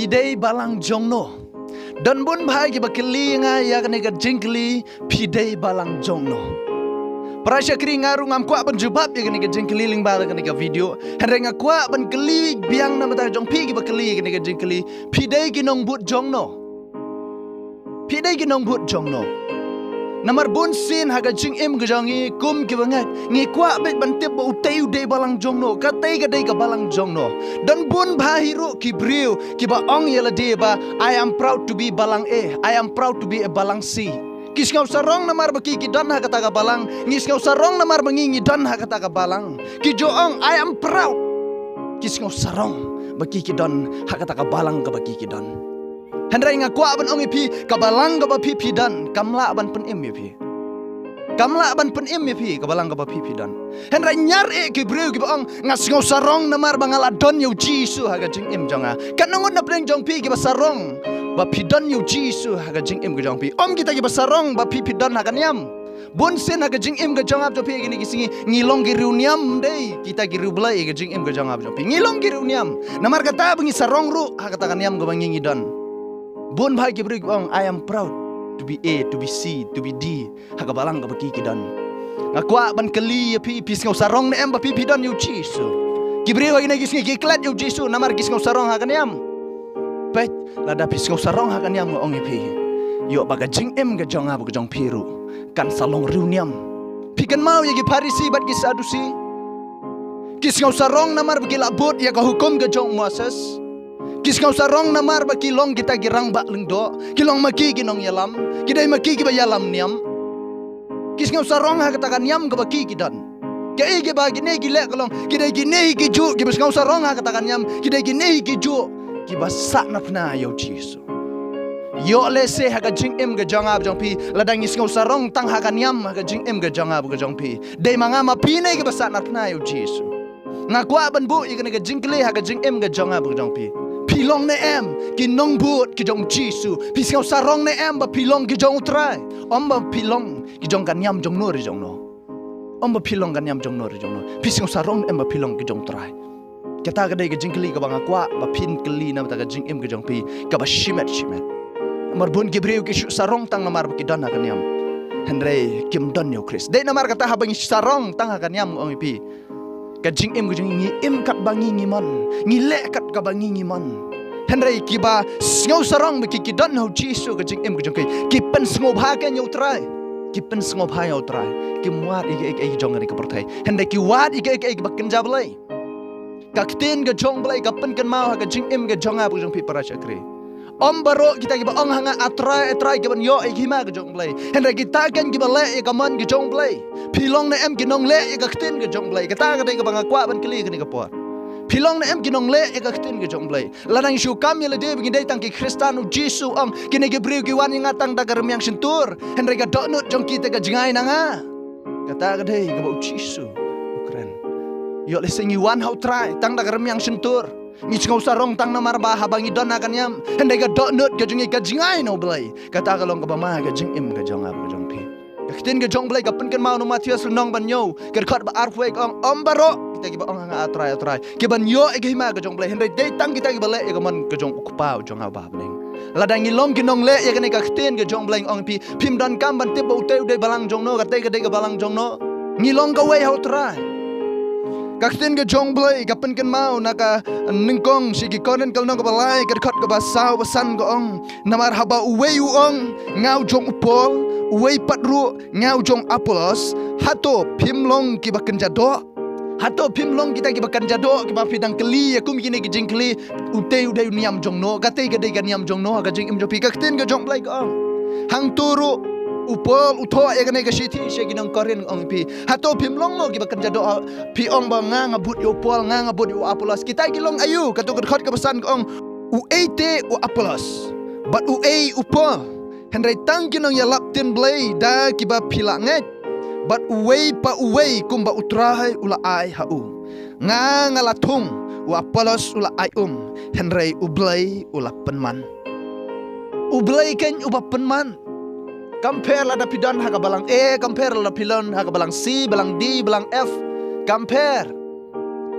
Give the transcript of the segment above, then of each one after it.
pidei balang jongno. Dan bun bahai ki bakili nga ya kene ka jingkli pidei balang jongno. Prasya kri ngaru ngam kwa ban jubab ya kene ka jingkli ling bala kene ka video. Henre nga kwa ban keli biang na mata jong pi ki bakili kene ka jingkli pidei ki nong but jongno. Pidei ki nong but jongno. Namar bun sin haga jing im gajangi kum ki bangat ngi kwa bet ban tip ba utei udei balang jongno katei ka dei ka balang jongno dan bun bahiru ki briu ki ba ong yela de ba I am proud to be balang I am proud to be a balang C kis ngau sarong namar ba ki dan ha kata ka balang ngis ngau sarong namar ba ngi dan ha kata ka balang ki jo ong I am proud kis ngau sarong ba ki dan ha kata ka balang ka ba ki dan Henry ngakwa ban ong pi kabalang ka ba pi dan kamla ban pen im pi kamla ban pen im pi kabalang ka ba pi dan Henry nyar ki breu ki ba ong ngas ngau sarong namar bangala don yu jisu haga jing im jonga kanongon na pleng jong pi ki ba sarong ba pi don yu jisu haga jing im jong pi om kita ki ba sarong ba pi don haga niam bun sen haga jing im ga jong ap jo pi gini kisingi ngilong ki riuniam dei kita ki riu blai ga jing im ga jong ap jo pi ngilong ki riuniam namar kata bengi sarong ru haga ta niam ga bangi don Bun bahai ki beri bang, I am proud to be A, to be C, to be D. Haga balang ka baki kidan. Ngakwa ban keli pi ngau sarong na em ba pi dan yu jisu. Ki beri wagi na gisngi ki klat yu jisu namar ngau sarong haga niam. Pet lada ngau sarong haga niam ngong pi. Yo baga jing em ga jong ab ga jong piru. Kan salong riu niam. Pi kan mau ya ki parisi bat ki sadusi. Ngau sarong namar bagi labut ya ka hukum ga jong muasas. Kis ngau sarong namar ba kilong kita girang ba lengdo kilong maki ginong yalam kidai maki ki ba yalam niam kis ngau sarong ha katakan niam ka baki kidan ke ge ba gine gile kalong kidai gine ki ju ki bas ngau sarong ha katakan niam kidai gine ki ju ki bas sa napna yo jisu yo le se ha ka jing em ga jangab jong pi ladang is ngau sarong tang ha ka niam ha ka jing em ga jangab ga jong pi dei manga ma pi nei ki bas sa napna yo jisu ngakwa ban bu i ga jing kle ha ka jing em ga jangab ga jong pi pilong na em ki nong but ki jong jisu pisau sarong na em ba pilong ki jong utrai om ba pilong ki jong kan yam jong no ri jong no om ba pilong kan yam jong no ri jong no pisau sarong em ba pilong ki jong utrai kata ka dai ka jingkli ka bang akwa ba pin kli na ta ka jing em ki jong pi ka ba shimet mar bun ki breu ki sarong tang na mar ki dan kan yam henry kim don yo chris dei na mar kata ha bang sarong tang kan yam ong pi ka jing em gujing ngi em kat bangi ngi man ngi le kat ka bangi ngi man henry ki ba ngau sarong ki dan ho jisu ka jing em gujing ki pen sngob ha kan yo trai ki pen sngob ha yo trai ki muat i jong ni ka pertai henry ki wat i ba kan jablai ka kten ga jong blai ka pen kan mau ha ka jing em ga jong ha bujing pi para chakri om baro kita ki ba ong hanga atrai ki ban yo i hima ga jong blai henry kita kan ki ba le ka man ga jong blai pilong na em kinong le ka kten ga jong blai kata ka dei ka banga kwa ban kli ka ni ka por pilong na em kinong le ka kten ga jong blai lanang shu kam yele de bigi dei tang ki kristanu jisu ang kini ge briu ki wan ngatang da garem yang sentur henry ga donut jong kita ga jingai nanga kata ka dei ka ba jisu ukren yo le singi wan how try tang da garem yang sentur ngi ngau sarong tang na marba habangi don akan yam henry ga donut ga jingai no blai kata ka long ka ba ma ga jing im ga jong ab ga jong pi Ktin ke jong blai kapen kan mau no Matius nong ban yo ker khat ba arfwe om baro kita ki ba ong nga atrai ki ban yo e ki ma ke jong blai henry dei tang kita ki ba le e ka man ke jong ukpa jong aba bling ladang ni long ki nong le e ka ne ka ktin ke jong blai ong pi pim dan kam ban te bo te de balang jong no ka te ka balang jong no ni long ka we how trai ka ktin ke jong blai kapen kan mau na ka ningkong si ki konen kal no ka balai ker khat ka ba sao ba san ko ong namar haba uwe u ong ngau jong upol Uwei patru ngau jong Apolos hato pimlong ki bakan jado hato pimlong kita ki bakan jado ki ba pidang keli aku mikine ki jingkli ude niam jong no kate ga dei ga niam jong no ga jing im jo pi ka kten ga jong blai ko hang turu upol utho ya ga ne ga shiti she gi nong koren ong pi hato pimlong mo ki bakan jado pi ong ba nga ngabut yo pol nga ngabut yo Apolos kita ki long ayu ka to khot ka pesan ong uete u Apolos but uei upol Henry tang kinong ya laptin blai da kiba pila nget but uwei pa uwei kumba utrai ula ai hau nga ngalatung u Apolos ula ai Henry ublai ula penman ublai ken uba penman compare la da pidan ha ka balang compare la pilon ha ka balang C balang D balang F compare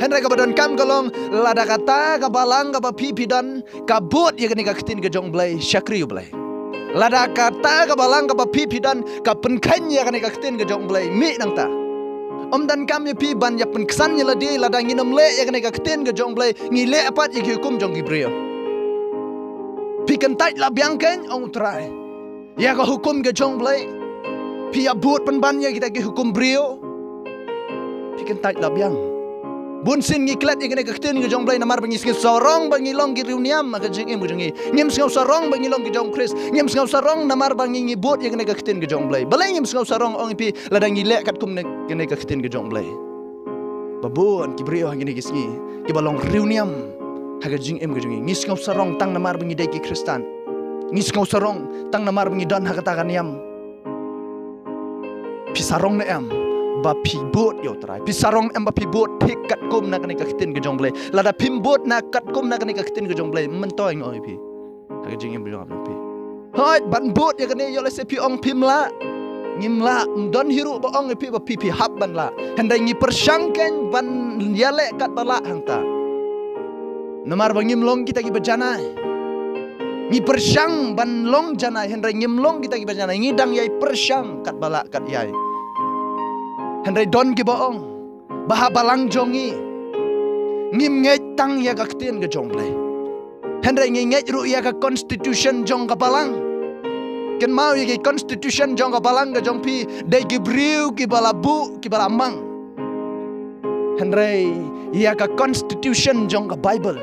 Henry kabadon kam kalong lada kata kabalang kabapipidan kabut ya kani kakitin ke jong blay syakri blay. Lada kata kabalang kabapipidan kapenkan ya kani kakitin ke jong blay mi nang ta. Dan kam ya pi ban ya penkesan ya ladi lada nginam le ya kani kakitin ke jong blay ngile apat ya hukum jong Gibril. Pi kentai la biangken ong try. Ya ka hukum ke jong blay. Pi abut penban ya kita ke hukum brio. Pi kentai la biang. Bunsin ngiklat yang kena kaktin ke jong blay namar bangi sing sorong bangi long gi riuniam maka jeng em jengi ngem sing sorong bangi long gi jong Chris ngem sing sorong namar bangi ngibut yang kena kaktin ke jong blay balai ngem sing sorong ong pi ladang ngilek kat kum kena kaktin ke jong blay babun ki brio hangini gisngi ki balong riuniam haga jeng em jengi ngis sing sorong tang namar bangi dai ki Kristan ngis sing sorong tang namar bangi dan hakata kaniam pi sarong na em ba pibot yo try pisarong em ba pibot thik kat kum na kani kakitin ke jong blay lada pimbot na kat kum na kani kakitin ke jong blay mentoy ngoi pi aga jing em jong pi hoi ban bot ya kani yo le se pi ong pimla ngimla don hiru ba ong pi ba pi hab ban la hendai ngi persangken ban yale kat bala hangta namar ba ngimlong kita gi bajana ngi persang ban long jana hendai ngimlong kita gi bajana ngi dang yai persang kat bala kat yai Henry don ki boong baha balang jongi ngim ngai tang ya ka ktin ke jong blay Henry ngai ru ya ka constitution jong ka balang ken mau ya ki constitution jong ka balang ke jong pi dai ki briu ki balabu ki balamang Henry ya ka constitution jong ka bible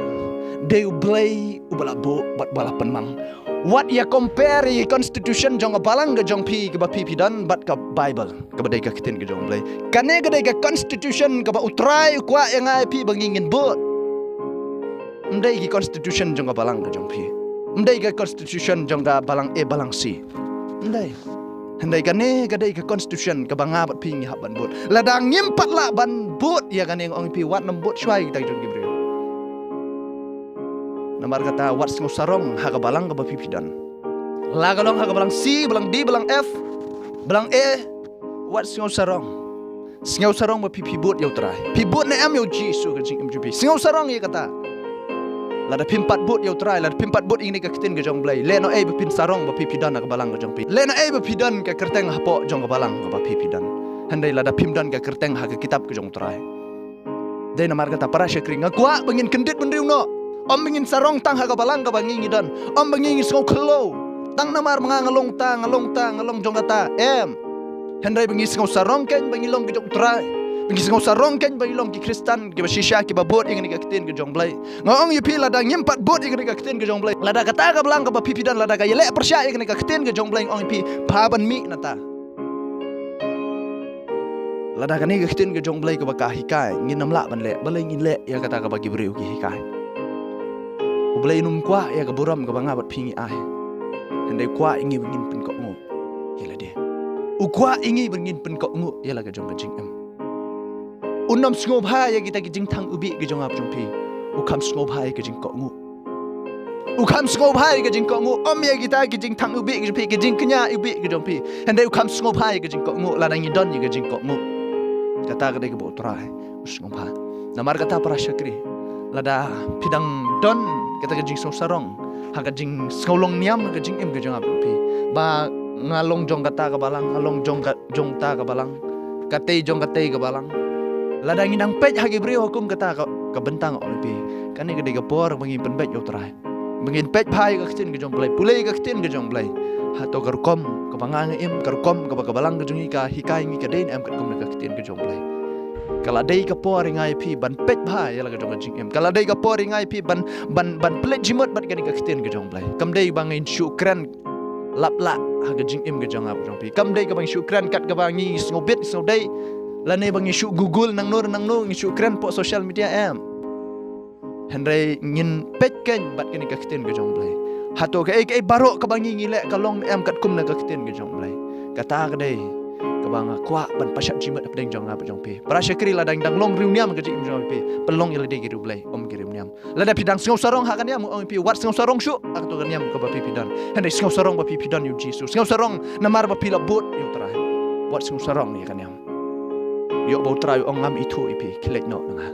dai blay u balabu bat balapan mang what ya compare ya constitution jong ka balang ke jong pi ke ba pi dan bat ka bible ke badai ka kitin ke jong blay kane ke dai ka constitution ke ba utrai kwa yang ai pi bangingin bot ndai ki constitution jong ka balang ke jong pi ndai ka constitution jong ka balang balang si ndai handai kane ke dai ka constitution ke banga bat pi ngi haban bot ladang ngimpat la ban bot ya kane ong pi wat nam bot swai kita jong Gibril namar kata wat sing sarong haga balang ka pipidan la galong haga balang C balang D balang F balang E wat sing sarong ba pipibot yaw trai pibot na am yaw Jisu ka jing MGP sing sarong ya kata la da pimpat bot yaw trai la pimpat bot ingni ka kitin ka jong blay le no e ba pin sarong ba pipidan ka balang ka jong pi le no e ba pidan ka kerteng hapo jong ka balang ka ba pipidan handai la da pimdan ka kerteng ha ka kitab ka jong trai dai namar kata para syakri ngakwa bangin kendit bendriu no om bingin sarong tang haga balang ka bangingi dan om bangingi song kelo tang namar mga ngalong jong kata hendai bangi song sarong ken bangilong ki jong trai bangi song sarong ken bangilong ki Kristan ki basisya ki babot ingni ka kitin ki jong blay ngong yu pila da nyempat bot ingni ka kitin ki jong blay lada kata ka balang ka pipidan lada ka yele persya ingni ka kitin ki jong blay ong pi paban mi nata lada ka ni ka kitin ki jong blay ka ba hikai nginam la ban le balai ngin le ya kata ka bagi briu ki hikai Ublay num kwa ya kaburam ka banga bat pingi ai. Handai kwa ingi bengin pen kok ngu. Yala dia. Ukwa ingi bengin pen kok ngu yala ka jong ka jing em. Unam sngop ha ya kita ki jing thang ubi ka jong ap jong pi. Ukam sngop ha ya ka jing kok ngu. Ukam sngop ha ya ka jing kok ngu. Om ya kita ki jing thang ubi ka jong pi ki jing kenya ubi ka jong pi. Handai ukam sngop ha ya ka jing kok ngu ladang ni don ya ka jing kok ngu. Kata ka dai ka bo trai. Sngop ha. Namar kata para syakri. Lada pidang don kita kajing song sarong haga jing skolong niam haga jing em kajing api ba ngalong jong kata ka balang ngalong jong ta ka balang kate jong kate ka balang ladang inang pej hagi brio hukum kata ka bentang api kani gede ka por bangin penbej yo trai bangin pej pai ka kitin ka jong play pulei ka kitin ka jong play hato garkom ka bangang em garkom ka balang ka jong ka hikai ngi ka den em ka kom ka kitin ka jong play Kalau day ka po ringai pi ban pet bhai yala ka jong jing em kalau day ka po ringai pi ban plet jimot bat gani ka kitin ka jong blai kam day bangin syukran lap la ha ka jing em ka jong ap jong pi kam day ka bang syukran kat ka bangi ngobit so day la ne bangi syuk google nang no ngi syukran po social media em hendai ngin pet ken bat gani ka kitin ka jong blai hato ka ek barok ka bangi ngile ka long em kat kum na ka kitin ka jong blai kata ka day kabanga kwa ban pasyak jimat apdeng jong apa jong pe para syakri la dang long riuniam ka jing jong pe pelong ila de giru blai om girim niam la da pidang sngau sarong ha kan niam om pe wat sngau sarong syu ak to kan niam ka ba pidan handai sngau sarong ba pidan yu Jesus sngau sarong namar ba pila bot yu trai wat sngau sarong ni kan niam yo bo trai ong ngam itu ipi kilek no nga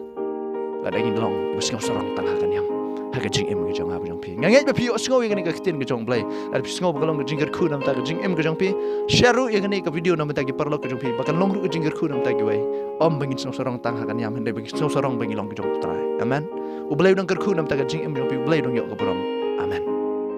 ada ingin long bas ngau sorong tang hakan yam haga jing em ga jong ha jong pi ngangai ba pi osngo ye ka kitin ga jong play ada pi sngo ba long ga jingger khu nam ta ga jing em ga jong pi share ye ka video nam ta gi parlo ga jong pi bakan long ru ga jingger khu nam ta gi wai om bangin sngo sorong tang hakan yam hende bangin sngo sorong bangin long ga jong trai amen u blay dong ga khu nam ta ga jing em jong pi blay dong yo ga brom amen